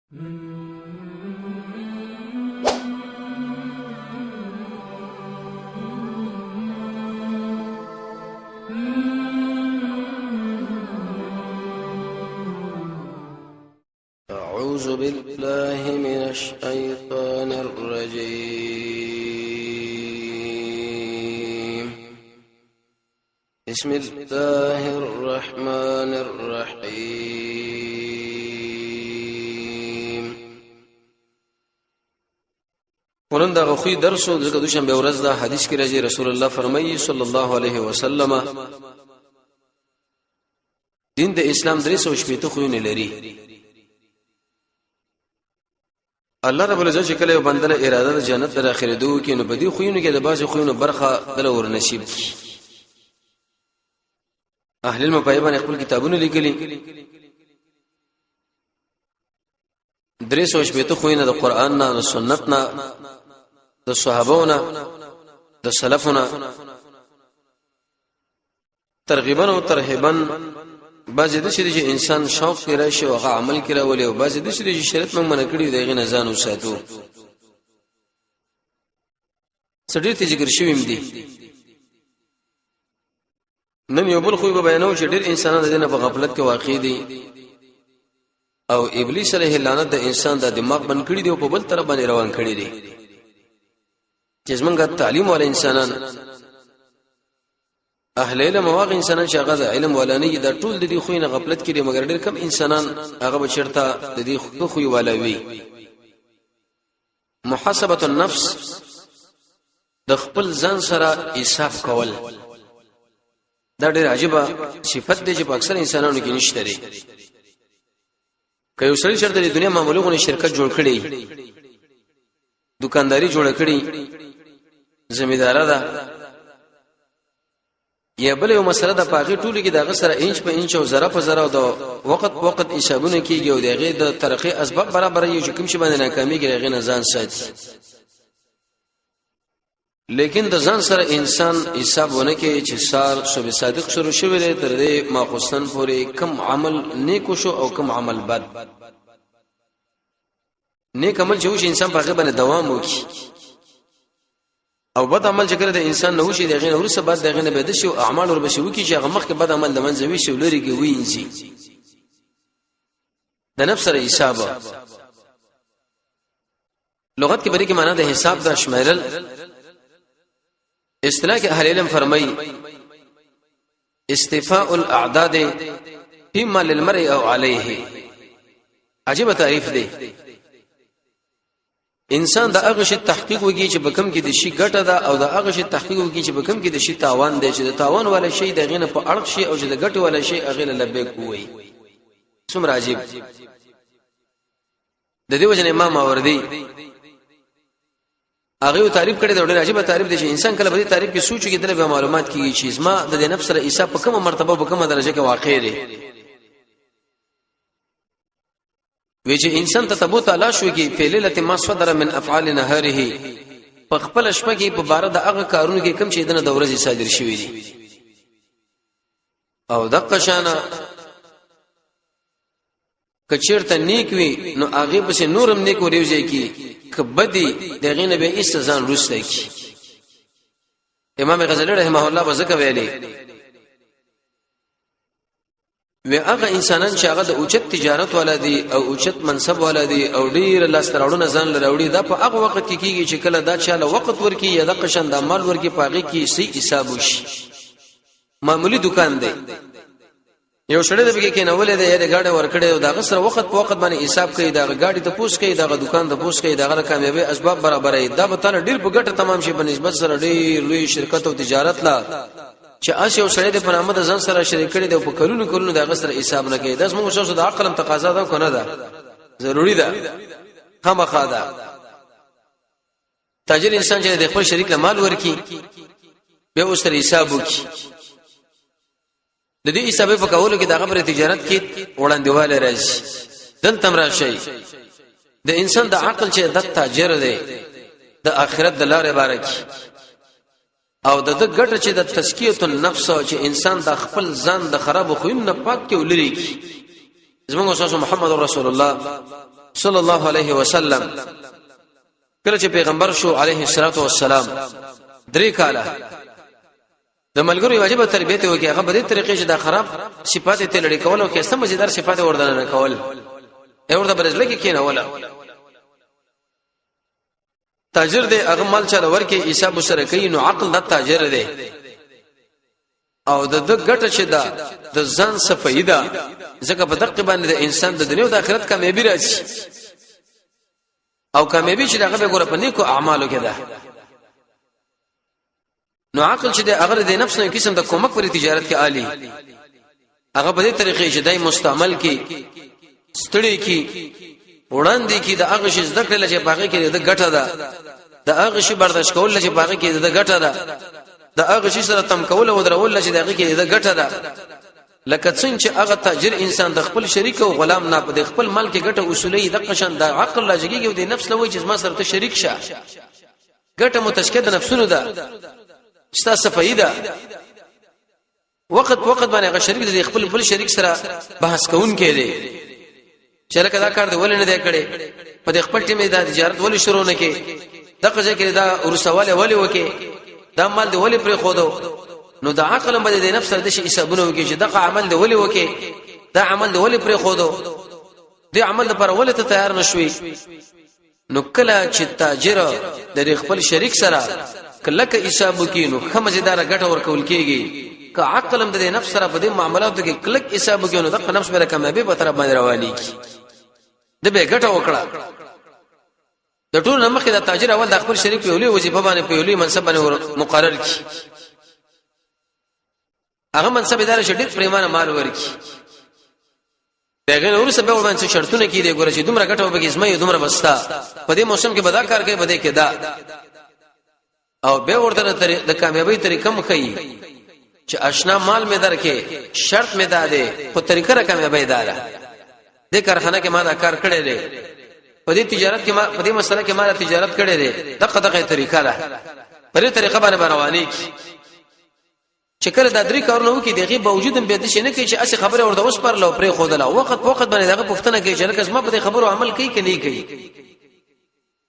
أعوذ بالله من الشيطان الرجيم. بسم الله الرحمن الرحيم. ورن دا غوخي درسو دغه دوشنبه ورځ دا حدیث کې راځي رسول الله فرمایي صلی الله علیه وسلم دین د اسلام درې سو شپېته خوونه لري. الله رب العزت کله یو بندله اراده د جنت در اخره دوه کې نو بدی خوونه کې د بازي خوونه برخه دل ور نصیب کی. اهل علم په باندې خپل کتابونه لیکلي 300 خوونه د قران نه، د سنت نه، د صحابو نه، د سلفونو ترغیبا او ترهیبا. بعضې د شي انسان شوق کې راشي او عمل کې راولي، او بعضې د شي شریعت موږ منع کړی دی غي ځان وساتو. سړي ته ذکر شویم دي نن یو بل خو به بیانو چې ډېر انسانان د دې په غفلت کې واقع دي او ابلیس علیه لعنت د انسان د دماغ بند کړی دی او په بل طرف باندې روان کړی دی. چې زمونږ تعلیم ول انسانان اهل علم واغ انسانان چې هغه علم ولانی د ټول د دې خوینه غفلت کړي، مګر ډېر کم انسانان هغه بچرته د دې خوې ولوي. محاسبه النفس د خپل ځان سره حساب کول دا ډېر عجیبه صفت دی چې په اکثر انسانانو کې نشته لري. که یو سړی شرط د دنیا معاملونو شرکت جوړ کړي، دکانداری جوړ کړي، زمیندار ده یا بل یو مسله د پاغي ټولو کې دغه سره انچ په انچ او ذره په ذره د وخت په وخت حسابونه کیږي او دغه د ترقی اسباب برابر یو چې کوم شي باندې ناکامي کې غي نه ځان ساتي. لیکن د ځان سره انسان حسابونه کې چې سار صبح صادق شروع شوی دی تر دې ماخصن پورې کم عمل نیک شو او کم عمل بد. نیک عمل چې وشي انسان په هغه باندې دوام وکړي او بد عمل چې کړه د انسان نو شي دغه ورسره بعد دغه نه بد شي او اعمال ور بشي وکړي چې هغه مخکې بد عمل د منځوي شي لري کې وینځي. د نفس سره حساب لغت کې بری کې معنا د حساب د شمیرل. اصطلاح کې اهل علم فرمایي استفاء الاعداد فيما للمرء او عليه. عجيبه تعریف دی. انسان د هغه شی تحقیق وکړي چې بکم کې د شی ګټه ده او د هغه شی تحقیق وکړي چې بکم کې د شی تاوان دی، چې د تاوان ولا شی د غینه په اړه شي او چې د ګټه ولا شی اغه لبیک وي. څومره عجیب. د دې وجه امام ماوردی هغه تعریف کړی دا ډېر عجیب تعریف دی چې انسان کله به تعریف کې سوچ کې دله به معلومات کیږي چې زما د نفس سره حساب په کومه مرتبه په کومه درجه کې واقع دی. وی چې انسان ته تبو تعالی شو کې فعلله ما صدر من افعال نهاره په خپل شپه کې په بار د هغه کارونو کې کم چې دنه د ورځې صادر شوی دي او دغه شانه کچیرته نیک وی نو هغه پس نورم نیک ورېږي کې کبدی دغه نه به استزان روسته کی. امام غزالی رحمه الله وزکه ویلي و هغه انسانان چې هغه د اوچت تجارت ولادي او اوچت منصب ولادي او ډیر لاستراړو ځان لراوړي دا په هغه وخت کې کیږي چې کله دا چاله وخت ورکی یا د قشن د مال ورکی پاغي کې سي حساب وشي. معمولی دکان دی یو شړې د بګې کې نوولې ده یا گاډي ورکړې او دا غسر وخت په وخت باندې حساب کوي، دا گاډي ته پوس کوي، دا دکان ته پوس کوي، دا کامیابی اسباب برابرې دا به تعالی ډیر په ګټه تمام شي بنسبت سره ډیر لوی شرکت او تجارت لا چې اس یو سړی د پنامه د ځان سره شریک کړي دی په کلونو دا غسر حساب نه کوي. دا زموږ شاوسو د عقل تقاضا ده کنه ده ضروری ده خامخا ده. تاجر انسان چې د خپل شریک له مال ورکی به اوس سره حساب وکي د دې حساب په کولو کې د خبره تجارت کې وړاندېواله راځي. دلته راشي د انسان د عقل چې د تاجر دی د آخرت د لارې بارکی او د ګټه چې د تزکیه النفس چې انسان د خپل ځان د خراب خویم نه پاک کې ولري. زموږ استاد محمد رسول الله صلی الله علیه وسلم کله چې پیغمبر شو علیه الصلاۃ والسلام 3 کاله د ملګرو واجب تربیته وکي هغه په دې طریقې چې دا خراب صفات ته لړی کول او کې سم مزیدار صفات وردان نه کول اورده برزله کې کینه ولا تاجر دې هغه مال چاله ورکه حساب سره کوي نو عقل د تاجر دی او د ګټه چې دا د ځان څخه فائدہ ځکه په دقه باندې د انسان د دنیا او د آخرت کامیابی راځي او کامیابی چې هغه به ګوره په نیکو اعمالو کې ده نو عقل چې د هغه د نفس نه قسم د کومک پر تجارت کې عالی هغه په دې طریقې چې دای مستعمل کې ستړي کې وړاندې کې د هغه شي زده کړل چې باغې کې د ګټه ده د هغه شي برداشت کول چې باغې کې د ګټه ده د هغه شي سره تم کول او درول چې دغه کې د ګټه ده لکه څنګه چې هغه تاجر انسان د خپل شریک او غلام نه په خپل مال کې ګټه اصولي د قشن د عقل لاجګي او د نفس لوي چې ما سره ته شریک شه ګټه متشکد نفسونو ده ستاسو فائدہ وخت باندې هغه شریک د خپل بل شریک سره بحث کوون کې دي چې لکه دا کار دی ولې نه دی کړي په خپل ټیم د تجارت ولې شروع نه کې دغه ځکه دا ورسواله ولې وکي دا مال دی ولې پرې خودو نو دا عقل باندې د نفس د شي حسابونه وکي چې دغه عمل دی ولې وکي دا عمل دی ولې پرې خودو دې عمل لپاره ولې ته تیار نشوي نو کله چې تاجر د خپل شریک سره کله کې حساب وکي نو خمزدار ګټه ورکول کیږي که عقل هم د نفس سره په دې معاملاتو کې کله حساب وکي نو د نفس پر کامیابی به تر باندې رواني د به ګټه وکړه د ټول نمخ د تاجر اول د خپل شریک په یولي وظیفه باندې په یولي منصب باندې مقرر کی هغه منصب اداره شډیر پریمانه مال ورکی دغه نور سبب باندې شرطونه کې دی ګوره چې دومره ګټه وبګي اسمه دومره بستا په دې موسم کې بدا کار کوي بده کې دا او به ورته د کامیابی طریقه مخې چې آشنا مال می درکې شرط می داده په طریقه را کامیابی داله د کارخانه کې ما دا کار کړی دی په دې تجارت کې ما په دې مسله کې ما تجارت کړی دی دغه طریقه ده په دې طریقه باندې رواني چې کله دا درې کارونه وکي دغه باوجود هم به د شنه کې چې اسی خبره ورته اوس پر لو پرې خودله وخت باندې دغه پښتنه کې چې لکه ما په خبرو عمل کوي کني کوي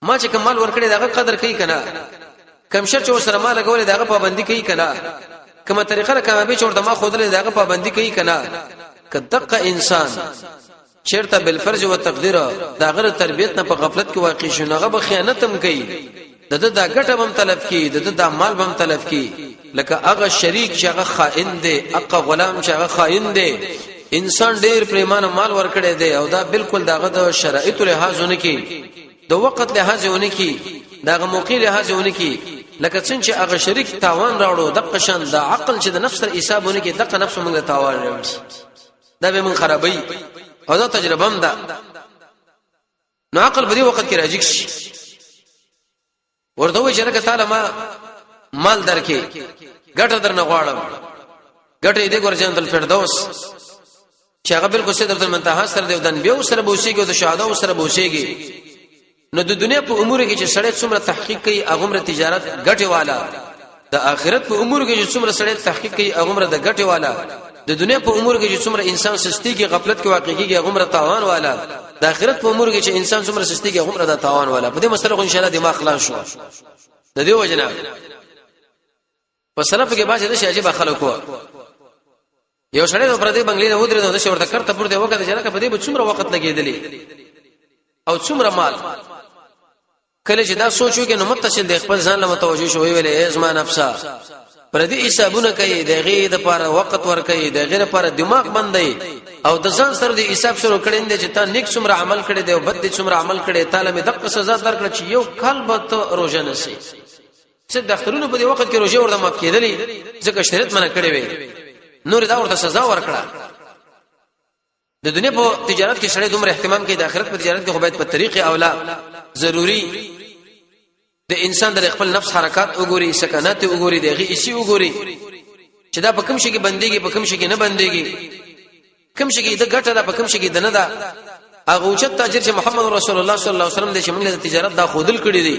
ما چې کمال ورکړي دغه قدر کوي کنه کم شرط او سره ما لګولې دغه پابندي کوي کنه کومه طریقه را کامیابی چور دما خودله دغه پابندي کوي کنه کدقه انسان چیرته بالفرض او تقدیر دغه تربیت نه په غفلت کې واقع شونه به خیانت هم کوي د ګټه هم تلف کی د مال هم تلف کی لکه هغه شریک چې هغه خائن دی هغه غلام چې هغه خائن دی انسان ډیر پریمانه مال ورکړي دی او دا بالکل دغه د شرایط لحاظونه کی د وخت لحاظونه کی دغه موقع لحاظونه کی لکه څنګه چې هغه شریک تاوان راوړو د قشن د عقل چې د نفس سره حسابونه کی دغه نفس موږ تاوان راوړي دا به من خرابي او دا تجربه هم ده نو عقل په دې وخت کې راځي ورته وی چې لکه تعالی ما مال درکې ګټه درنه غواړم ګټه دې ګورجن تل فردوس چې هغه بالکل سیدرت المنتهى سره دی دن به سره بوسیږي او د شهدا سره بوسیږي نو د دنیا په امور کې چې سړی څومره تحقیق کوي هغه تجارت ګټه والا د آخرت په امور کې چې څومره سړی تحقیق کوي هغه د ګټه والا د دنیا په امور کې چې څومره انسان سستی کې غفلت کې واقع کیږي هغه تاوان والا د آخرت په امور کې چې انسان څومره سستی کې هغه د تاوان والا په دې مسله ان شاء الله دماغ خلاص شو د دې وجنه په سلف کې باندې د شاجب خلکو یو سړی پر دې بنگلې نه ودرې نو د شورته کرته پر دې وکړه چې لکه په دې به څومره وخت لګېدلی او څومره مال کله چې دا سوچو کې نو متصل د خپل ځان له متوجه شوی ویلې ازما نفسا پر دې حسابونه کوي دغه د لپاره وخت ور کوي دغه لپاره دماغ بندي او د ځان سره د حساب شروع کړي چې تا نیک څومره عمل کړي دی او بد څومره عمل کړي تعالی می دغه سزا درکړي چې یو قلب ته روزه نشي چې د اخترونو په دې وخت کې روزه ورته ماف کېدلې ځکه شریعت منع کړی وي نور دا ورته سزا ورکړه د دنیا په تجارت کې سړی دومره اهتمام کوي د آخرت په تجارت کې خو باید په طریقې اولا ضروری د انسان د خپل نفس حرکات وګوري سکنات وګوري دغه اسی وګوري چې دا په کوم شي کې بنديږي په کوم شي کې نه بنديږي کوم شي کې د ګټه ده په کوم شي کې د نه ده هغه اوچت تاجر چې محمد رسول الله صلی الله علیه وسلم د شمول د تجارت دا خودل کړی دی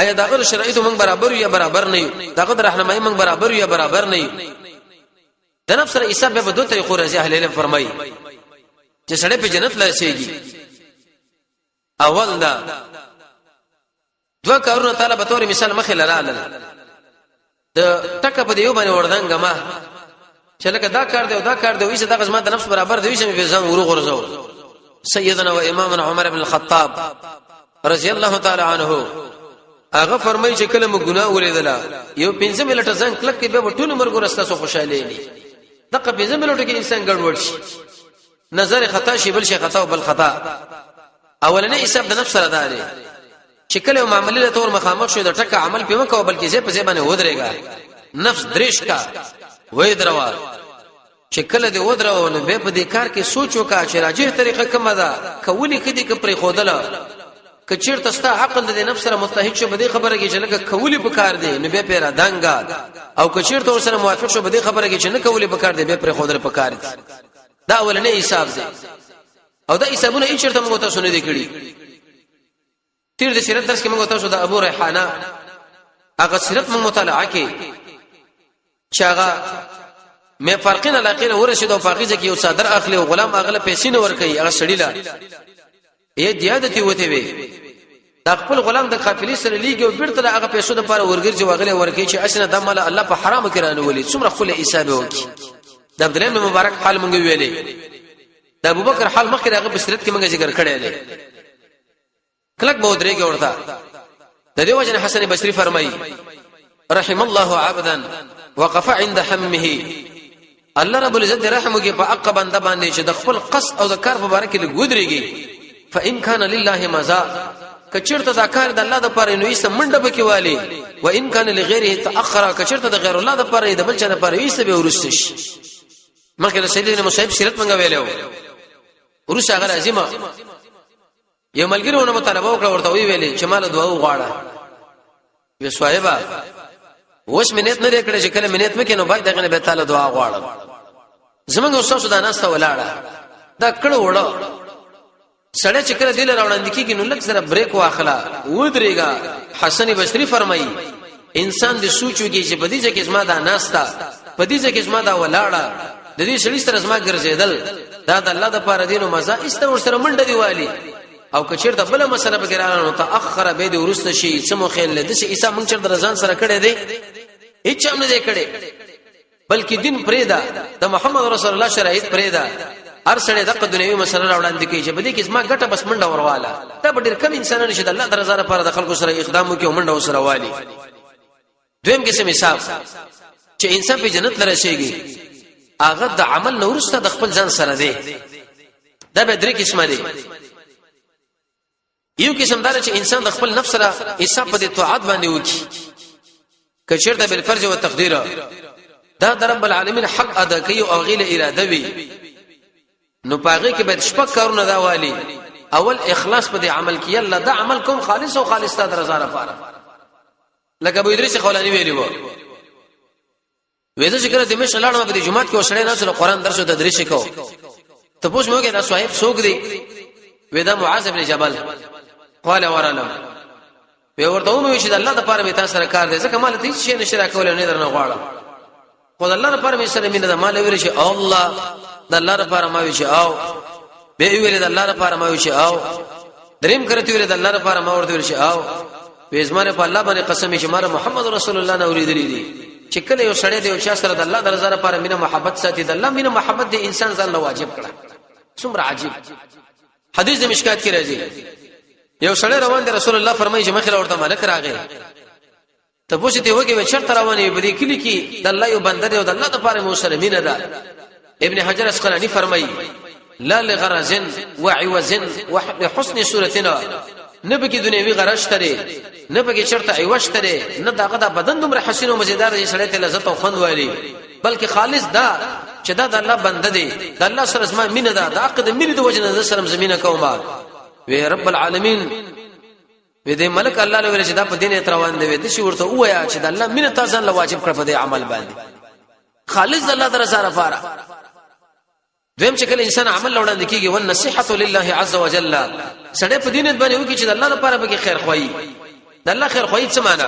آیا دغه شرایط موږ برابر یا برابر نه یو دغه راهنمایي موږ برابر یا برابر نه یو د نفس سره حساب به دوه طریقو راځي اهل علم فرمایي چې سړی په جنت لاسيږي اول دا دوه کارونه تعالی به تور مثال مخه لراله د ټکه په دیو باندې وردانګه ما چې لکه دا کار دی او دا کار دی ویسه د غزما د نفس برابر دی ویسه په ځان ورغورځو سیدنا و امامنا عمر بن الخطاب رضی الله تعالی عنه هغه فرمایي چې کله موږ ګناه ولیدله یو 15 منټه ځان کلک کې به ټول مرګ ورسته سو خوشاله نه دغه 15 منټه کې انسان ګډوډ شي نظر خطا شي بل شي خطا او بل خطا اولنې حساب د نفس سره دی چې کله معاملې له تور مخامخ شو د ټکه عمل په مکو بلکې زه په ځبانه ودرېګا نفس درش کا وې دروا چې کله دې ودرو نو به په دې کار کې سوچ وکړه چې راجح طریقه کومه ده کولی کدي کې پرې خودله کچیر تستا عقل د نفس سره متحد شو بده خبره کې چې لکه کولی په کار دی نو به پیرا دانګا او کچیر ته سره موافق شو بده خبره کې چې نه کولی په کار دی به پر خودله په کار دی دا اولنې حساب دی او دا حسابونه هیڅ چرته موږ تاسو نه دي کړی تیر د سیرت درس کې موږ تاسو د ابو ریحانه هغه سیرت موږ مطالعه کې چې هغه مې فرقین علاقه ورشد او فقیزه کې یو صدر اخلي او غلام اغله پیسې نه ور کوي هغه سړی لا یې دیادتي وته وي دا خپل غلام د قافلې سره لیږي او بیرته هغه پیسو د پاره ورګرځي واغله ورکي چې اسنه د مال الله په حرام کې رانه ولي څومره خپل حساب وکي د عبد الله بن مبارک حال مونږ ویلې د ابوبکر حال مخکې هغه بصیرت کې مونږ ذکر کړی دی کلک به درېږي ورته د دې وجه حسن بصری فرمایي رحم الله عبدا وقف عند حمه الله رب العزت رحم کوي په عقب بنده باندې چې د خپل قصد او د کار په اړه کې لګودريږي فإن كان لله مزا کچرته دا کار د الله د پاره نو یې سمنډه بکی والی و ان كان لغیره تاخر کچرته د غیر الله د پاره د بل چا د پاره یې سبه ورستش مخکې سیدنا مصعب سیرت منګه ویلو ورسره هغه عظیمه یو ملګریونه مطالبه وکړه ورته ویلې چې مال دعا وغواړه وی صاحبہ وښ منیت نه کړې چې کله منیت مکه نو باید دغه به تعالی دعا غواړم زمونږ استاد سودا ناسته ولاړه دا کړه وړه سړی چې کله دل راوړاندې کیږي نو لږ سره بریک واخلا ودرېګا حسن بصری فرمایي انسان دې سوچوږي چې بدی ځکه اسما دا ناستا بدی ځکه اسما دا ولاړه د دې سړي سره اسما ګرځیدل دا د الله د پاره دینو مزه است ور سره منډه دیوالي او کچیر د بل مسله په ګرانه نو تاخر به د ورست شي سمو خیل د عیسی مونږ چر درځان سره کړي دی هیڅ هم نه دی کړي بلکې دین پرېدا د محمد رسول الله شرایط پرېدا هر سړی دغه دنیوي مسله راوړاندې کوي چې بده کې اسما ګټه بس منډه ورواله دا ډېر کم انسانانو چې د الله درزه لپاره د خلکو سره اقدام وکړي او منډه وسره والی دویم قسم حساب چې انسان په جنت لرشيږي هغه د عمل نورسته د خپل ځان سره دی دا به درې قسمه دي یو قسم دار چې انسان د خپل نفس سره حساب په طاعت باندې وکړي کچیر د بالفرض او تقدیر دا د رب العالمین حق ادا کوي او غیله اراده وي نو پاغه کې به شپک کارونه دا والی اول اخلاص په دې عمل کې الله دا عمل کوم خالص او خالص ته رضا لپاره لکه ابو ادریس خولانی ویلی وو وېدا چې کله د مې شلاړم په دې جمعات کې وسړې نه سره قران درس او تدریس کو ته پوښ مو کې دا صاحب څوک دی وېدا معاذ ابن جبل قال ورلم وی ورته ونو چې الله د پاره می تاسو سره کار دی ځکه مال دې شي نشرا کول نه درنه غواړم خو الله د پاره می سره مینه د مال ویل شي الله د الله لپاره ما وی شي او به ویل د الله لپاره ما وی شي او دریم کرته ویل د الله لپاره ما ورته ویل شي او وېزمانه په الله باندې قسم شي مار محمد رسول الله نه اوریدلی دي چې کله یو سړی دی او چې سره د الله درزه لپاره مینه محبت ساتي د الله مینه محبت د انسان ځان له واجب کړه څومره عجیب حدیث د مشکات کې راځي یو سړی روان دی رسول الله فرمایي چې مخه ورته ملک راغی ته پوښتنه وکړي و چرته رواني په دې کلی کې د الله یو بندر او د الله لپاره مو سره مینه ده ابن حجر اسقلانی فرمایي لا لغرض وعوز وحسن صورتنا نبکې دنیوي غرض ترې نبکې چرته عوض ترې نه داغه د بدن دومره حسین او مزیدار دي سړی ته لذت او خوند والی بلکې خالص دا چې دا د الله بنده دی د الله سره زما مینه ده د عقد مینه د وجنه د سره زمينه کومه وی رب العالمین وی دې ملک الله له ویل چې دا په دین اتروان دی د شي ورته وایا چې د الله مینه تاسو له واجب کړ په دې عمل باندې خالص الله درزه لپاره دویم چې کله انسان عمل وړاندې کیږي ونصيحه لله عز وجل سړی په دین باندې وکړي چې د الله لپاره به خیر خوایي د الله خیر خوایي څه معنی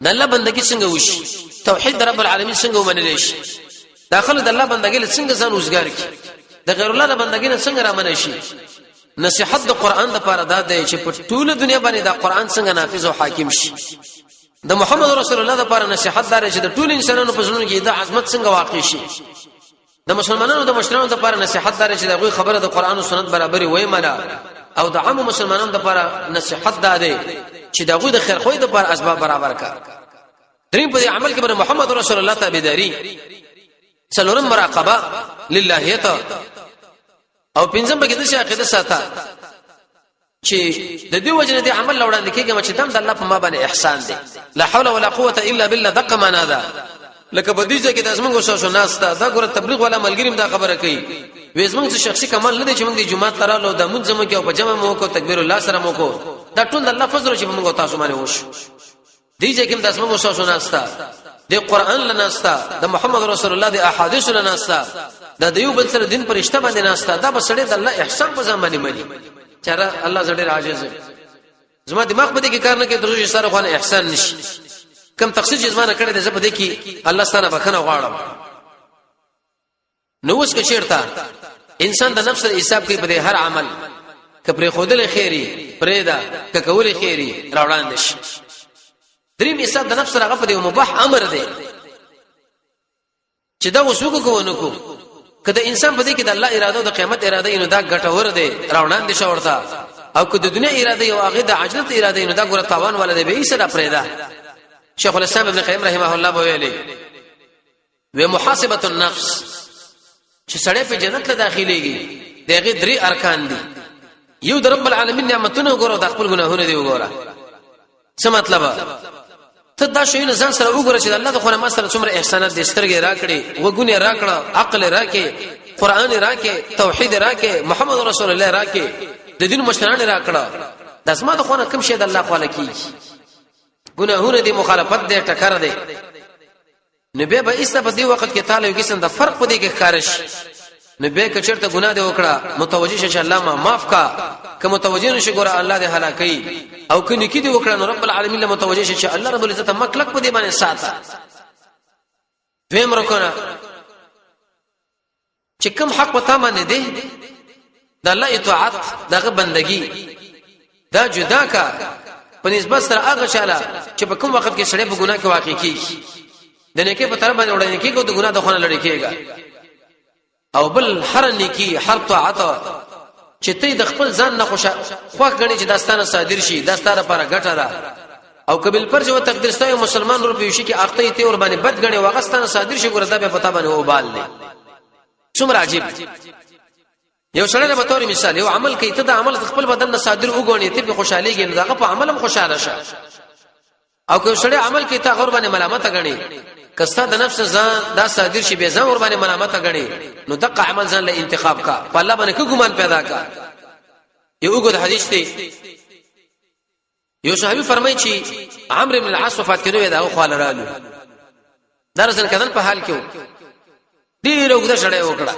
د الله بندګي څنګه وشي توحید رب العالمین څنګه ومنل شي داخله د الله بندګي څنګه ځان وزګار کی د غیر الله د بندګي څنګه را منل شي نصيحت د قران د پاره دا دی چې په ټوله دنیا باندې دا قران څنګه نافذ او حاکم شي د محمد رسول الله د پاره نصيحت دار چې د ټول انسانانو په ژوند کې د عظمت څنګه واقع شي د مسلمانانو د مشرانو د لپاره نصيحت دار چې دغه خبره د قران او سنت برابرۍ وای مله او د عام مسلمانانو د لپاره نصيحت دار چې دغه د خیر خوې د لپاره اسباب برابر کا دریم په عمل کې بر محمد رسول الله تابعداري څلورم مراقبه للهیت او پنځم به د عقیده ساته چې د دې وجنه د عمل لوړاندې کېږي چې دم د الله په ما باندې احسان دی لا حول ولا قوه الا بالله دقه معنا ده لکه په دې ځکه د اسمنګو شاو ناس ته دا ګوره تبلیغ ولا ملګریم دا خبره کوي وېزمن څه شخصي کمال نه دی چې موږ د جمعه ترالو د منځ مو کې او په جمع مو کو تکبیر الله سره مو کو دا ټول الله فضل چې موږ تاسو باندې وش دې ځکه د اسمنګو شاو ناس ته د قران لناستا د محمد رسول الله د احادیث لناستا د دیو بل سره دین پرشته باندې ناستا دا بسړې د الله احسان په ځمانه مني چېر الله زړه راجز زما دماغ په دې کې کار نه کوي درجه سره خو احسان نشي کم تقصیر جسمانه کړی د زبر دې کې الله ستانه بخنه غواړم نو اوس که چیرته انسان د نفس حساب کوي په هر عمل کپره خودل خیری پرېدا ککول خیری راوړاندې شي دریم حساب د نفس هغه په مباح امر دی چې دا وسوګو کوونکو کله انسان په دې کې د الله اراده او د قیامت اراده نو دا ګټور دی راوړاندې شي ورته او که د دنیا اراده او هغه د عجلت اراده نو دا ګوره تاوان ولده به یې سره پرېدا شیخ الاسلام ابن قیم رحمه الله ویلي و محاسبه النفس چې سړی په جنت ته داخليږي دغه درې ارکان دي یو د رب العالمین نعمتونه وګوره د خپل ګناهونه دی وګوره څه مطلب ته دا شی نه ځان سره وګوره چې الله د خو ما سره څومره احسانات دي سترګې راکړي وګونه راکړه عقل راکې قران راکې توحید راکې محمد رسول الله راکې د دین مشران راکړه د اسماء د خو نه کوم شی د الله خپل کیږي ګناهونه دي مخالفت دي ټکر دي نبی به ایسته په دې وخت کې تعالی یو قسم د فرق په دې کې خارج نبی کچرته ګناه دی وکړه متوجي شه الله ما معاف کا که متوجي نشي ګوره الله دې هلاکي او کني کې دی وکړه نو رب العالمین له متوجي شه الله رب العزت مکلک په دې باندې ساته دویم رکونه چې کوم حق پتا باندې دی د الله اطاعت دغه بندگی دا جدا کا په نسبت سره هغه شاله چې په کوم وخت کې سړی په ګناه کې واقع کیږي د نیکه په طرف باندې وړاندې کیږي او د ګناه د خونه لړ کېږي او بل هر نیکی هر طاعت چې ته د خپل ځان نه خوښه خوښ غني چې داستانه صادر شي داستانه لپاره ګټه ده او قبل پر جو تقدیر ستای مسلمان ور پیوشي کې اخته ته ور باندې بد غني واغستانه صادر شي ګره دا به پتا باندې وبال نه څومره عجیب یو سره به تور مثال یو عمل کوي ته د عمل خپل بدن نه صادر وګونی ته په خوشحالي کې دغه په عملم خوشاله شه او که سره عمل کوي ته غور باندې ملامت غني کستا د نفس ځان دا صادر شي به ځان ور باندې ملامت غني نو دغه عمل ځان له انتخاب کا په الله باندې کوم پیدا کا یو وګد حدیث دی یو صحابي فرمایي چې عمرو بن العاص وفات کړو دا خو لرالو درسن کدن په حال کې ډیر وګد شړې وکړه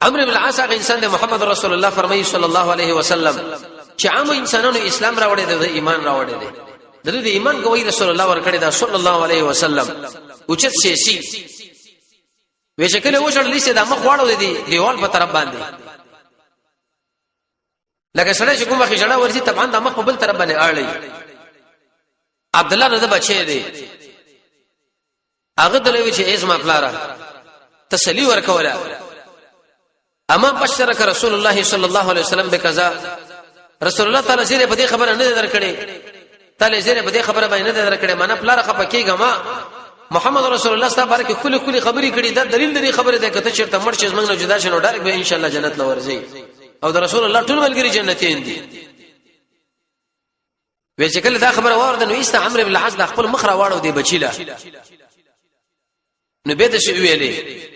عمرو بن العاص هغه انسان د محمد رسول الله فرمایي صلی الله علیه وسلم چې عام انسانانو اسلام راوړی دی ایمان راوړی دی د ایمان گواہی رسول الله ورکړی دا صلی الله علیه وسلم اوچت سیسی وشکل وشړ لیسه د مخ واړو دی دیوال په طرف باندې لکه سره چې کومه خجړه ورسي طبعا د مخ په بل طرف باندې اړلی عبد الله رضی بچی دی هغه دلوي چې اسما پلاره تسلی ورکوله اما بشرک رسول الله صلی الله علیه وسلم بکذا رسول الله تعالی زیره په دې خبره نه درکړي تعالی زیره په دې خبره باندې نه درکړي معنا پلار خپکیګه ما محمد رسول الله صلی الله علیه وسلم کلی خبري کړي دا دلیل دې خبره ده کته چیرته مړ شي زمنګ نه جدا شنو ډایرک به ان شاء الله جنت لورځي او د رسول الله ټول ملګری جنتین دي وې چې کله دا خبره ورده نو ایست عمرو بن العاص د خپل مخ را واړو دی بچیلا نو به د شی ویلې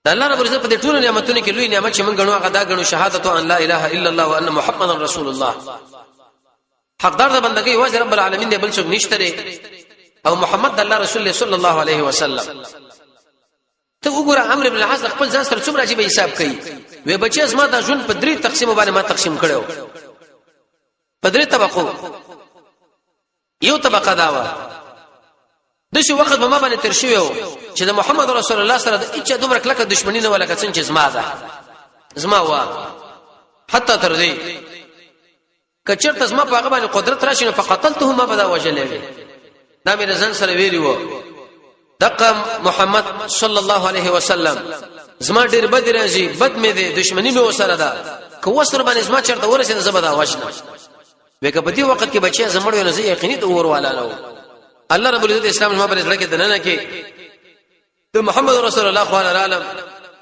د الله رب عزت په ټول نعمتونو کې لوی نعمت چې موږ غنو هغه دا غنو شهادت ان لا اله الا الله وان محمد رسول الله حقدار د بندګۍ وجه رب العالمین دی بل څوک نشته او محمد الله رسول الله صلی الله علیه وسلم ته وګوره عمرو بن العاص خپل ځان سره څومره عجیب حساب کوي وې بچي اسما د ژوند په درې تقسیم باندې ما تقسیم کړو په درې طبقو یو طبقه داوا د شي وخت به ما باندې تر شوی چې د محمد رسول الله سره د اچ دومره کلکه دښمنی نه ولکه څنګه زما ده زما وا حتی تر دې کچرت زما په هغه باندې قدرت راشي نو فقتلته ما بدا وجلې دا مې ځان سره ویلی وو دغه محمد صلی الله علیه وسلم زما ډیر بد راځي بد مې دي دښمنی مې وسره ده که وسره باندې زما چرته ورسېد زبدا وښنه وکه په دې وخت کې بچي زمړ ونه زه یقیني ته اور والا نه الله رب العزت اسلام زما پر زړه کې دننه کې ته محمد رسول الله صلی الله علیه وسلم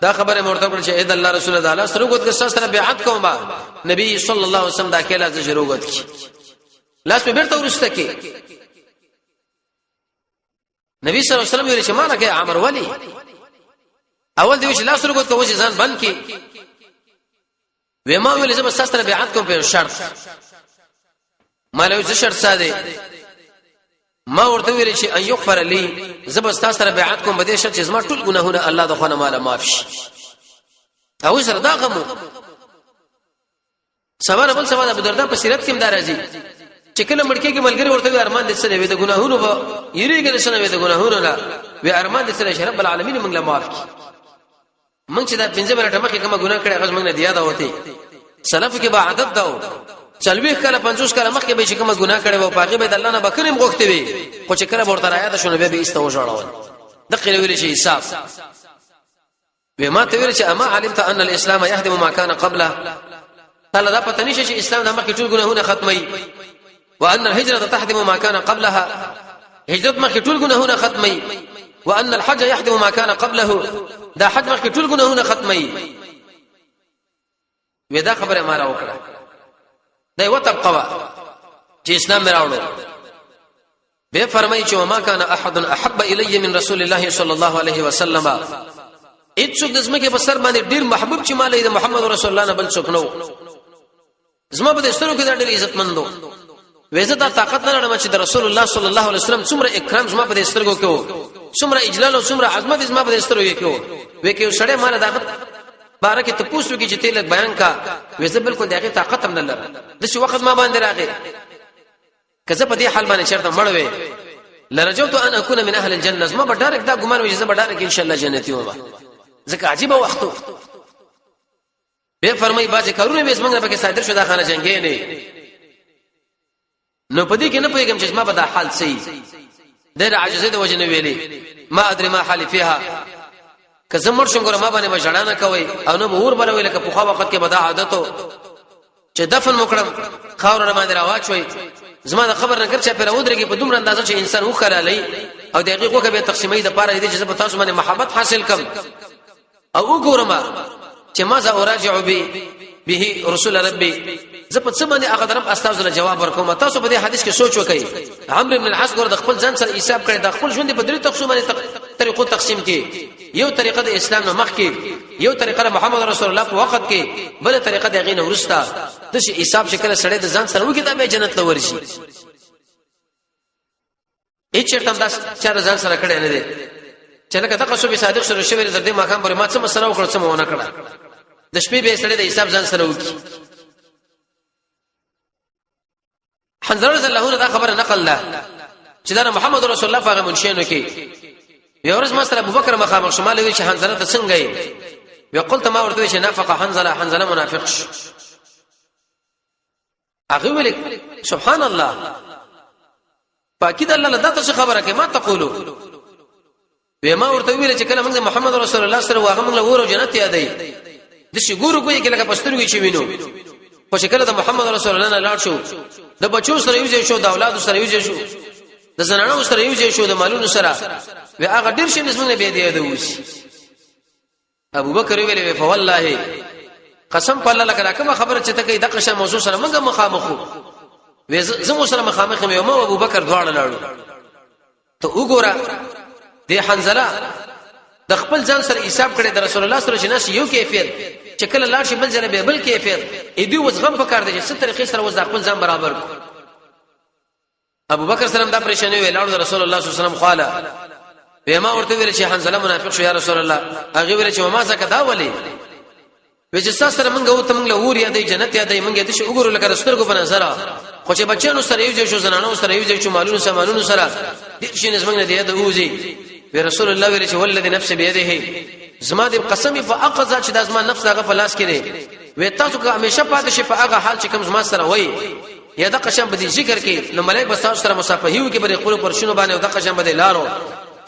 دا خبره مرتبه کړه چې اې د الله رسول الله سره وګت سره بیعت کوم نبی صلی الله علیه وسلم دا کله ز شروعت کی لاس په بیرته ورسته کې نبی صلی الله علیه وسلم ویل چې ما نه کې عمر ولی اول دی چې لاس وګت کوو چې ځان بند کی وما ویل زما سره بیعت کوم په شرط مالوي څه شرط ساده ما ورته ویل چې ان یغفر لي زبستا سره بیعت کوم بده شرط چې زما ټول ګناهونه الله د خونه مال معاف شي او سره دا غمو سبا بل سبا د ابو دردا په سیرت کې مدارځي چې کله مړکې کې ملګری ورته ارمان دې سره وي د ګناهونو به یریږي سره وي د ګناهونو نه وي ارمان دې سره رب العالمین موږ له معاف کړي موږ چې دا 15 منټه مخکې کومه ګناه کړې هغه موږ نه دی یاد اوته سلف کې به عادت داو چلوي کله 50 کله مخکې به چې کومه ګناه کړې و پاګې به د الله نه بکریم غوښتي وي خو چې کله ورته راځي شنو به ایستو جوړول دغه ویل شي حساب بما ته ویل چې اما علمت ان الاسلام يهدم ما كان قبله قال دا پته نشي چې اسلام د مخکې ټول ګناهونه ختمي وان الهجره تهدم ما كان قبلها هجرت مخکې ټول ګناهونه ختمي وان الحج يهدم ما كان قبله دا حج مخکې ټول ګناهونه ختمي ودا خبره ما را وکړه دا یو طبقه چې اسلام راوړو به فرمایي چې ما كان احد احب الي من رسول الله صلى الله عليه وسلم اڅوک د زمکه په سر باندې ډیر محبوب چې مالې د محمد رسول الله نه بل څوک نو زما په سترګو کې ډېر عزت مندو وېزه دا طاقت نه لرم چې د رسول الله صلی الله علیه وسلم څومره اکرام زما په سترګو کې وو څومره اجلال او څومره عظمت زما په سترګو کې وو وکه سړی مال دا بارکه ته پوښتنه کې چې تل بیان کا وېزه بالکل دغه طاقت هم نه لرم د څه وخت ما باندې راغی کزه په دې حال باندې چرته مړوي لرجوت ان اكون من اهل الجنه ما به ډایرک دا ګمان وي چې به ډایرک ان شاء الله جنتی ومه ځکه عجیب وختو به فرمای باځه کارونه به زمونږ په کې صادر شو دا خانه جنگي نه نو پدې کې نه پېګم چې ما به دا حال سي د عاجزه د وجه نه ویلي ما ادري ما حال فيها کزمر څنګه ما باندې مشړانه کوي او نو اور بلوي لکه په خوا وخت کې بدا عادتو چې دفن مکړم خاور باندې راواچوي زما د خبر نه کړ چې پر ودرېږي په دومره اندازه چې انسان وخلالي او دقیقو کې به تقسیمې د پاره دي چې په تاسو باندې محبت حاصل کم او وګورم چې ما ز اوراجع به رسول ربي زه په څه باندې هغه طرف استاذ له جواب ورکوم تاسو په دې حدیث کې سوچ وکړئ عمرو بن العاص ګور د خپل ځان سره حساب کړي د خپل ژوند په درې تقسیم باندې طریقو تقسیم کړي یو طریقه د اسلام نه مخ کې یو طریقه د محمد رسول الله په وخت کې بل طریقه د غینه ورستا د شي حساب شکل سره د ځان سره وګړي د جنت لور شي هیڅ چرته دا چار ځان سره کړي نه دي چې لکه تاسو به صادق سره شوی د دې مقام پر ما څه مسله وکړه څه مونږ کړه د شپې به سره د حساب ځان سره وکړي حنظله رضی الله عنه دا خبره نقل له چې دا محمد رسول الله فاغه منشینو کې یو ورځ ما سره ابوبکر مخامخ شمال وی چې حنظله ته څنګه یې وی قلت ما ورته چې نافق حنظله منافق شو هغه ویل سبحان الله پاکید الله لدا ته خبره کې ما تقولو وی ما ورته ویل چې کله موږ محمد رسول الله سره واغه موږ ورو جنت یادای د شي ګورو کوی کې لکه پسترګي چې وینو په شکل د محمد رسول الله نه لاړ شو د بچو سره یوځای شو د اولاد سره یوځای شو د زنانو سره یوځای شو د مالونو سره وی هغه ډیر شي نسمه به دی دوس ابو بکر ویل فوالله قسم په الله لکه کوم خبره چې ته کې د قشه موضوع سره موږ مخامخو وی زمو سره مخامخ مې او ابو بکر دواړه لاړو ته وګوره د حنظله د خپل ځان سره حساب کړي د رسول الله سره جناس یو کیفیت چې کله لاړ شي بل ځای به بل کیفیت اې دوی وزغم پکار دي چې ست طریقې سره وز خپل ځان برابر ابو بکر سلام دا پریشانی ویلاړو د رسول الله صلی الله علیه وسلم قال بما ورته ویل چې حنظله منافق شو یا رسول الله هغه ویل چې ما زکه دا ولي وجه سره مونږ او ته مونږ له ور یادې جنت یادې مونږ دې شو وګورو لکه رسترګو په نظر خو چې بچانو سره یو شو زنانو سره یو شو مالونو سامانونو سره دې شي نظم نه دی د اوزي رسول الله ویل چې ولذي نفس بيده زما دې قسمی په اقزا چې د ازما نفس هغه په لاس کې دی وې تاسو که همیشه پاتې شي په هغه حال چې کوم زما سره وای یا د قشم په دې ذکر کې نو ملائکه به تاسو سره مصافحه کې بری خپل پرشونو باندې او د قشم به لارو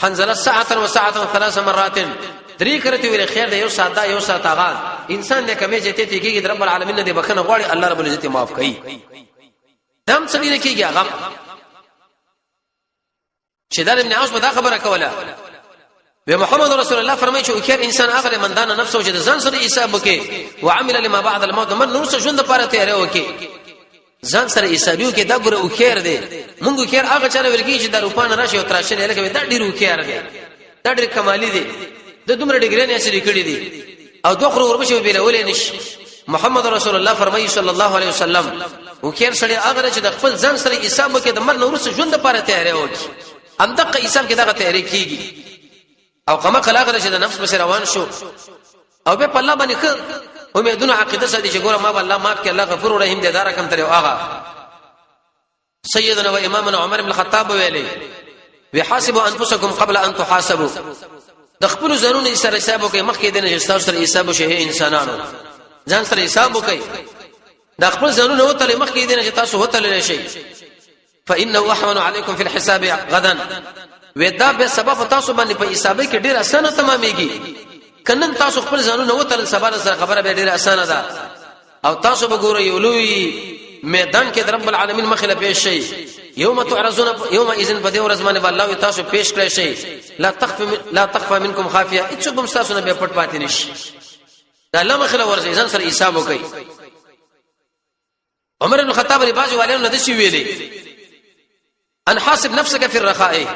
حنزله ساعه و ساعه ثلاث مرات درې کرته ویل خیر دی یو ساده یو ساده غان انسان دې کمې جته ته کېږي رب العالمین دې بخنه غواړي الله رب العزت معاف کوي دم څنګه کېږي هغه شدار ابن عاص په دا خبره کوله و محمد رسول الله فرمایي چې خیر انسان هغه مندان نفسه چې ځان سره حساب وکي وعمل لما بعد الموت من نور څه ژوند لپاره تیار وکي ځان سره حسابيو کې دا ګره او خیر دی مونږ خیر هغه چا ورګي چې د روپان راشي او تراشه لکه دا ډیرو خیر دی دا ډیر کمالي دی د دومره ډیګرې نه سړي کړی دی او دوخره وربشي بیرولې نش محمد رسول الله فرمایي صلی الله علیه وسلم او خیر سړي هغه چې د خپل ځان سره حساب وکي د من نور څه ژوند لپاره تیار وکي ام دغه حساب کې دا تیار کیږي او قما کلاغه چې د نفس په روان شو او به په الله باندې ک امیدونه عقیده سدي چې ګوره ما بالله ماف کې الله غفور او رحیم دې دار کم تر اوغه سيدنا و امامنا عمر بن الخطاب ویلي وحاسبوا انفسكم قبل ان تحاسبوا د خپل زرونه سره حساب وکي مخکې د نه تاسو سره حساب وشي انسانانو ځان سره حساب وکي د خپل زرونه وته مخکې د نه تاسو وته لشي فانه احون عليكم في الحساب غدا ودا به سبب تاسو باندې په حساب کې ډیر اسانه تمامېږي کنن تاسو خپل ځانونه وتل سبا سره خبره به ډیره اسانه ده او تاسو به ګورئ یولوي میدان کې رب العالمین مخله پیش شي یوم تعرضون یوم اذن بدی ورځ باندې الله تاسو پیش کړئ شي لا تخفى منکم خافیه اڅ کوم تاسو نه به پټ پاتې نشي دا الله مخله ورځي ځان سره حساب وکړي عمر بن الخطاب رباج والے نو دشي ویلي ان حاسب نفسك في الرخاء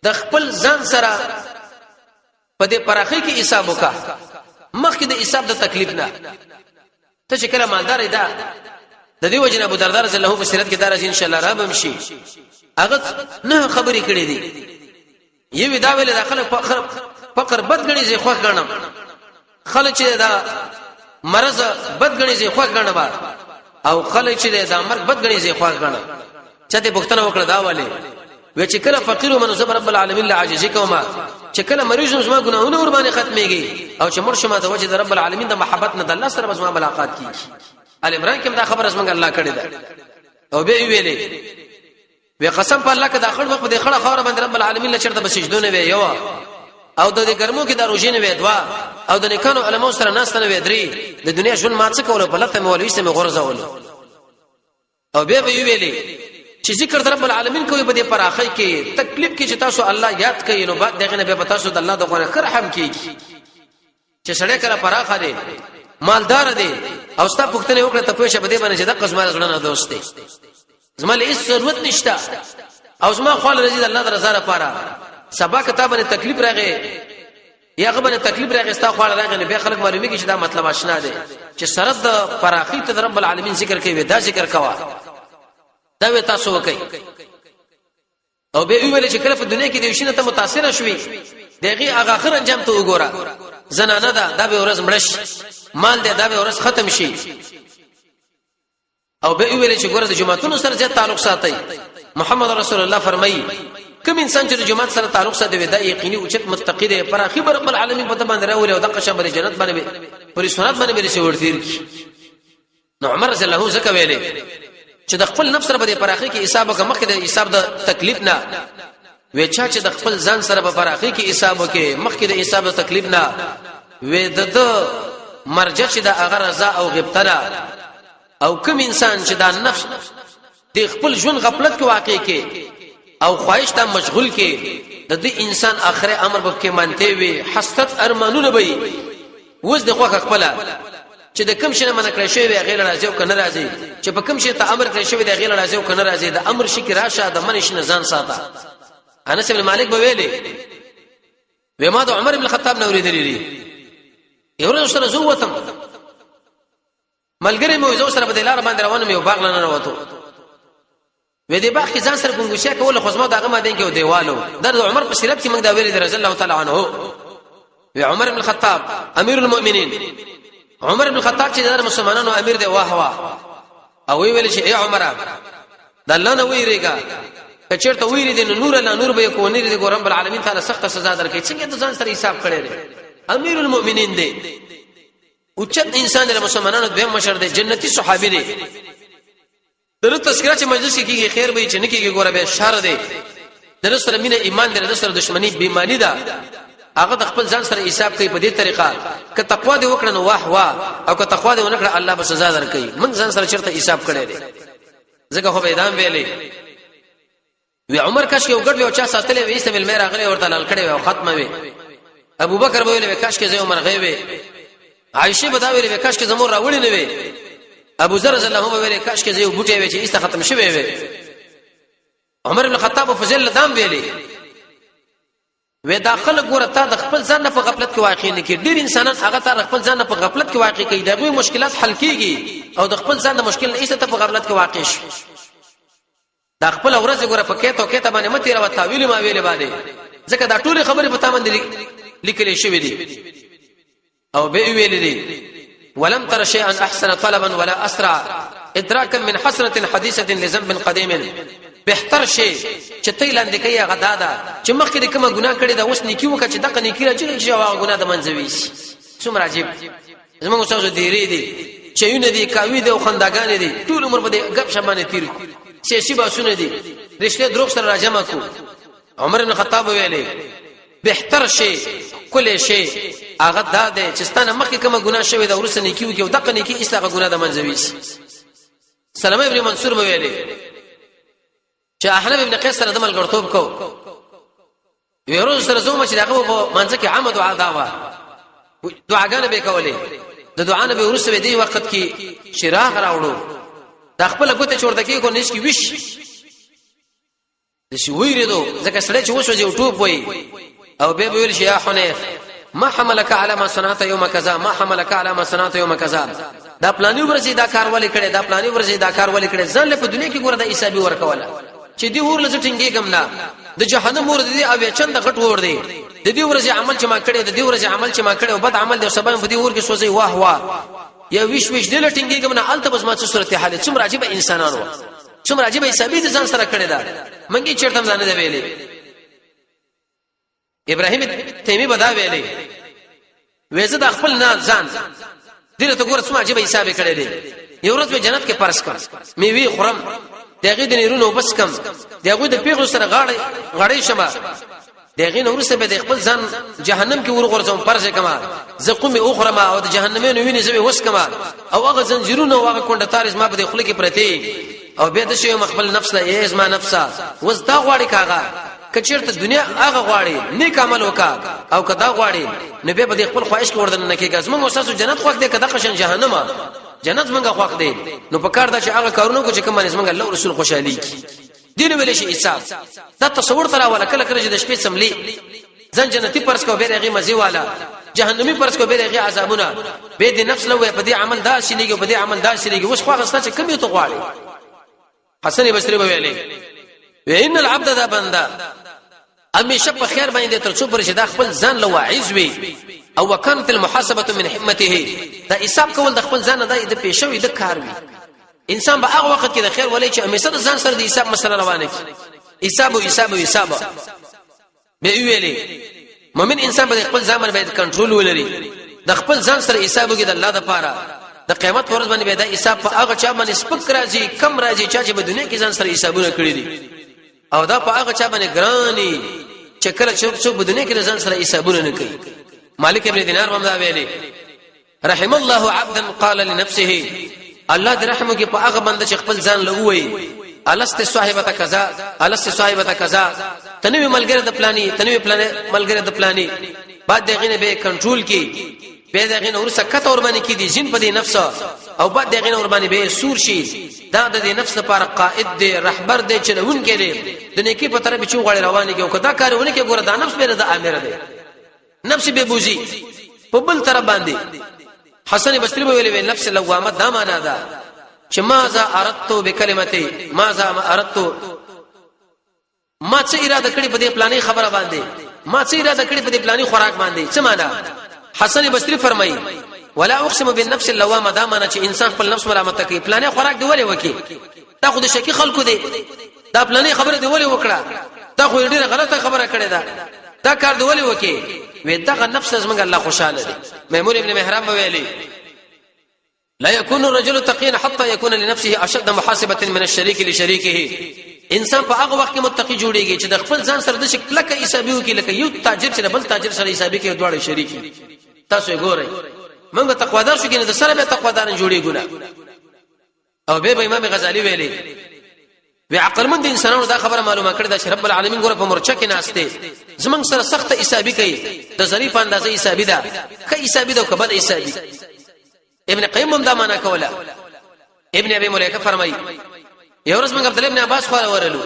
د خپل ځان سره په دې پراخي کې حساب وکا مخکې د حساب د تکلیف نه ته چې کله مالدار ده د دې وجنه ابو دردار رضی الله په سیرت کې دار ان شاء الله را بمشي هغه نه خبرې کړې دي یوه دا ویل داخله فقر بدګنی زی خو غنم خلک چې دا مرز بدګنی زی خو غنم او خلک چې دا مرګ بدګنی زی خو غنم چته پښتنه وکړه دا والے و چې کله فقیر ومن زبر رب العالمین لعاجزی کوما چې کله مریض زما ګناهونه ور باندې ختميږي او چې مرشمه د وجه د رب العالمین د محبت نه د الله سره زما ملاقات کیږي ال عمران کې دا خبر اسمنګ الله کړی دا او به ویلې وی قسم په الله کې د اخر وخت د خړه خاور باندې رب العالمین له چرته بسجدونه وی یو او د دې ګرمو کې د روزینه وی دوا او د نیکانو علماء سره ناستنه وی درې د دنیا ژوند ماڅ کوله په لته مولوی سم غرزول او به ویلې چې ذکر رب العالمین کوي په دې پراخي کې تکلیف کې چې تاسو الله یاد کوي نو بعد دغه نه به تاسو د الله د غوړه رحم کیږي چې سړی کړه پراخه دي مالدار دي او ستا پښتنه وکړه ته پوښه بده باندې چې د قسمه زړه نه دوست دي زمال هیڅ ضرورت نشته او زما خپل رضی الله د رضا لپاره سبا کتابه تکلیف راغی یا غبنه تکلیف راغی ستا خپل راغی نه به خلک معلومي کې چې دا مطلب آشنا دي چې سره د پراخي ته رب العالمین ذکر کوي دا ذکر کوا دا وی تاسو وکي او به ویل چې کله په دنیا کې د وشینه ته متاثر شوي دغه هغه اخر انجام ته وګوره زنانه دا به ورځ مړش مال دا به ورځ ختم شي او به ویل چې ګوره د جمعتونو سره ځای تعلق ساتي محمد رسول الله فرمایي کوم انسان چې د جمعت سره تعلق ساتي دا یقیني او چت متقی دی پر اخی رب العالمین په باندې راولي او د قشم بر جنت باندې پر سنت باندې به شي ورتیر نو عمر رضی الله زکه ویلې چې د خپل نفس سره په پراخي کې حساب وکړه مخکې د حساب د تکلیف نه وې چې د خپل ځان سره په پراخي کې حساب وکړي مخکې د حساب د تکلیف نه وې د مرجع چې د هغه رضا او غبطه او کوم انسان چې د نفس د خپل ژوند غفلت کې واقع کې او خواهش ته مشغول کې د دې انسان اخره امر به کې مانته وي حسرت ارمانونه وي وز د خوخه خپل چې د کوم شي نه منع کړی شوی غیر راځي او کنه راځي چې په کوم شي ته امر کړی شوی د غیر راځي او کنه راځي د امر شي کې راشه د منش نه ځان ساته انس بن مالک به ویلي و ما د عمر بن الخطاب نو لري یو سره زوتم ملګری مو زو سره په دلار باندې روانم یو باغ لنه وته و دې باغ کې ځان سره ګنګوشیا کوله خو زما دغه ماده کې دیوالو د عمر په سیرت کې موږ دا ویلي رضی الله تعالی عنه و عمر بن الخطاب امیر المؤمنین عمر بن الخطاب چې د مسلمانانو امیر دی واه واه او ویل چې اے عمره د الله نه ویریګا کچرته ویری دي نور الله نور به کو نه دي ګورم بل العالمین تعالی سخت سزا درکې څنګه د ځان سره حساب کړی دی امیر المؤمنین دی اوچت انسان د مسلمانانو دویم مشر دی جنتی صحابي دی در تذکرہ چې مجلس کې کیږي خیر به چې نه کیږي ګوره به شر دی در سره مینه ایمان دی در سره دښمنی بیمانی ده هغه د خپل ځان سره حساب کوي په دې طریقه ک تقوا دی وکړه نو واه واه او ک تقوا دی ونکړه الله به سزا درکړي من ځان سره چرته حساب کړي دی ځکه خو به ادم ویلې وی عمر کاش کې وګړ یو چا ساتلې وې سمل مې راغلي ورته لال کړي او ختمه وي ابو بکر به ویلې کاش کې زه عمر غیبه عائشه به دا ویلې کاش کې زمور راوړي نه وي ابو ذر رضی الله عنه ویلې کاش کې زه بوټي وي چې ایست ختم شوي وي عمر بن الخطاب فضل دام ویلې وې داخله ګوره تا د خپل ځان په غفلت کې واقع نه کې ډیر انسانان هغه تا خپل ځان په غفلت کې واقع کوي دغه مشکلات حل کیږي او د خپل ځان د مشکل نه ایست په غفلت کې واقع شي دا خپل ورځ ګوره په کېته کېته باندې متي را وتاویل ما ویلې باندې ځکه دا ټول خبرې په تا باندې لیکلې شوې دي او به ویلې دي ولم تر شيئا احسن طلبا ولا اسرع ادراكا من حسنه حديثه لذنب قديم بهتر شي چې تیلاند کوي غدا ده چې مخکې کومه ګناه کړې ده اوس نیکی وکړي چې دغه نیکی راځي چې هغه ګناه د منځوي شي څومره عجیب زموږ استاد دی چې یو ندي کاوی دی او خنداګان دي ټول عمر په غب شبانه تیر سیاسي باسونه دي رشته دروغ سره راجمع کو عمر بن خطاب ویلي بهتر شي کله شي هغه دا ده چې ستانه مخکې کومه ګناه شوی ده ورسره نیکی وکړي او دغه نیکی ایستغه ګناه د منځوي شي سلمہ ابن منصور ویلي چې احنف ابن قیس سره د ملګرتوب کو ویروز سره زوم چې دغه په منځ کې عمد او عداوه دعاګانې به کولې د دعا نه به ورسره دی وخت کې شراغ راوړو د خپل ګوته چورته کې کو نش کې وش د شي ویریدو ځکه سړی چې وشو جو ټوب وای او به ویل شي یا حنیف ما حملك على ما صنعت يوم كذا ما حملك على ما صنعت يوم كذا دا پلاني ورځي دا کار ولې کړي دا پلاني ورځي دا کار ولې کړي ځان له په دنیا کې ګوره د حسابي ورکواله چې دی ور لږ ټینګي کم نه د جهنم ور دي او چند غټ ور دي د دې ورځي عمل چې ما کړي د دې ورځي عمل چې ما کړي او بد عمل د سبا په دې ور کې سوځي واه واه یا ویش دل ټینګي کم نه الته بس ما څه صورت حال څومره عجیب انسانانو څومره عجیب حسابي ځان سره کړي دا منګي چیرته ځان نه ویلې ابراهيم تیمی بدا ویلې وېزه د خپل نه ځان دغه ته ګور څومره عجیب حساب کړي دي یو ورځ په جنت کې پرس کړ میوي خورم دغه د نیرونو بس کم دغه د پیغو سره غاړې شمه دغه نور سره به خپل ځان جهنم کې ورغورځم پرځه کما زقوم اخرى او د جهنمینو ویني زوی وس کما او هغه زنجیرونه او هغه کونډه تاریخ ما په خله کې پرتی او به د شی مخبل نفس له ایز ما نفسا وس دا غواړي کاغه کچیرته دنیا هغه غواړي نیک عمل وکا او کدا غواړي نو به د خپل خواهش کوردن نه کېږي زموږ اساسو جنت خوښ دي کدا قشن جهنم جنت منګه خوښ دي نو په کار دا چې هغه کارونه کو چې کوم باندې منګه الله رسول خوشالي دین ویل شي حساب دا تصور ترا ولا کله کله د شپې سملي ځن جنتی پرس کو به رغي مزي والا جهنمی پرس کو به رغي عذابونه به د نفس لو په دې عمل دا شليږي په دې عمل دا شليږي وس خو غستا چې کمی تو غواړي حسن بصری ویلې وان العبد ذا بندا همیشه په خیر باندې تر څو پر شدا خپل ځان لو واعظ وي او وكانت المحاسبه من حمته دا حساب کول د خپل ځان د پیښوي د کار وي انسان به هغه وخت کې د خیر ولې چې همیشه ځان سره د حساب مسله روانه کی حساب به ویلې مؤمن انسان به خپل ځان باندې کنټرول ولري د خپل ځان سره حساب وکړي د الله لپاره د قیامت ورځ باندې به دا حساب په هغه چا باندې سپک راځي کم راځي چې په دنیا کې ځان سره حسابونه کړی دي او دا په هغه چا باندې ګرانی چې کله څوک په دنیا کې ځان سره حسابونه نه کوي مالک ابن دینار هم دا ویلي رحم الله عبدا قال لنفسه الله دې رحم کوي په هغه بنده چې خپل ځان لوي الست صاحبته کذا تنوي ملګری د پلاني ملګری د پلاني بعد دغه نه به کنټرول کی به دغه نه ورسه کته ور باندې کی دي جن په دې نفس او بعد دغه نه ور باندې به سور شي دا د نفس لپاره قائد دی رهبر دی چلون کې دی د نیکی په طرف چې غوړي رواني کې او کدا کارونه کې ګوره دا نفس به د امر دی نفس به بوزي په بل طرف باندې حسن بصری ویلي نفس لوامه دا معنا ده چې ماذا اردت بکلمتي ما څه اراده کړې په دې پلانې خبره باندې ما څه اراده کړې په دې پلانې خوراک باندې څه معنا حسن بصری فرمایي ولا اقسم بالنفس اللوامه دا معنا چې انسان خپل نفس ملامت کوي پلانې خوراک دی ولې وکي دا خو د شکی خلکو دی دا پلانې خبره دی ولې وکړه دا خو ډیره غلطه خبره کړې ده دا کار دی ولې وکي وې دغه نفس زمونږ الله خوشاله دی ميمون ابن مهران ویلي لا يكون الرجل تقيا حتى يكون لنفسه اشد محاسبه من الشريك لشريكه انسان په هغه وخت کې متقي جوړيږي چې د خپل ځان سره د شکل کې حسابي وکړي لکه یو تاجر چې بل تاجر سره حسابي کوي دواړه شریک تاسو ګورئ موږ تقوادار شو کې نه سره به تقوادار جوړيږي او به امام غزالی ویلي وی عقلمند انسانانو دا خبره معلومه کړې ده چې رب العالمین ګوره په مرچه کې ناشته زمنګ سره سخت حسابي کوي د ظریف اندازې حسابي ده که حسابي ده کبد حسابي ابن قیم هم دا معنا کوله ابن ابي مليكه فرمایي یو ورځ موږ عبد الله ابن عباس خو ورلو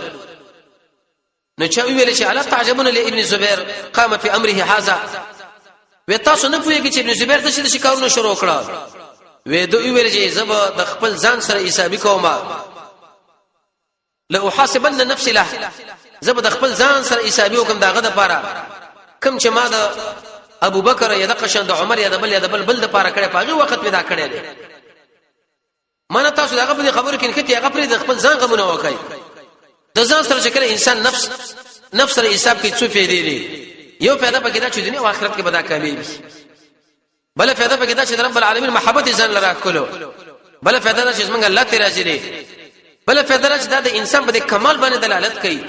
نو چا ویل چې الا تعجبون لابن زبير قام في امره هذا و تاسو نه پوهیږئ چې ابن زبير د څه کارونه شروع کړه و دوی ویل چې زب د خپل ځان سره حسابي کومه لا احاسبن نفسي له زب د خپل ځان سره حسابي وکم داغه د پاره کم چې ما د ابو بکر یا د قشند عمر یا د بل د پاره کړه پاغي وخت پیدا کړي دي مانه تاسو دغه په خبرو کې کته هغه پر د خپل ځان غمونه وکای د ځان سره چې کله انسان نفس سره حساب کې څه فائدې دي یو فائدہ پکې دا چې دنیا او آخرت کې بدا کامیابی بل فائدہ پکې دا چې رب العالمین محبت ځان لرا کولو بل فائدہ دا چې څنګه الله ته راځي دي بل فائدہ دا چې د انسان په کمال باندې دلالت کوي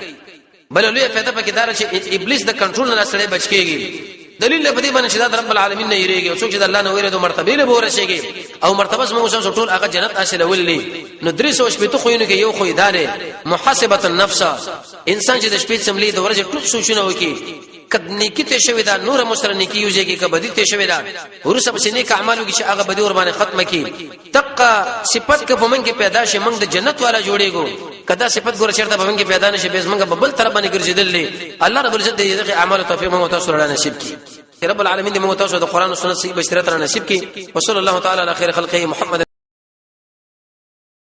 بل لوی فائدہ پکې دا چې ابلیس د کنټرول نه سره بچ کیږي دلیل په دې باندې چې د رب العالمین نه یریږي او څوک چې د الله نه ویره مرتبه له ورسېږي او مرتبه سمو اوس ټول هغه جنت حاصل ولې نو درې سو شپې ته خوینه کې یو خو اداره محاسبه النفس انسان چې د شپې سملي د ورځې ټول سوچونه وکي کد نیکی ته شوی دا نور مسره نیکی یوځي کې کبدی ته شوی دا ورسه په نیک اعمالو کې چې هغه بدی ور باندې ختمه کی تقا صفت کې په من کې پیدا شي موږ د جنت والا جوړېګو کدا صفت ګور چرته په من کې پیدا نشي به موږ په بل طرف باندې ګرځیدل الله رب العزت دې اعمال توفیق مو تاسو را نصیب کی رب العالمین دې مو تاسو د قران او سنت صحیح بشریت را نصیب کی وصلی الله تعالی علی خیر خلقه محمد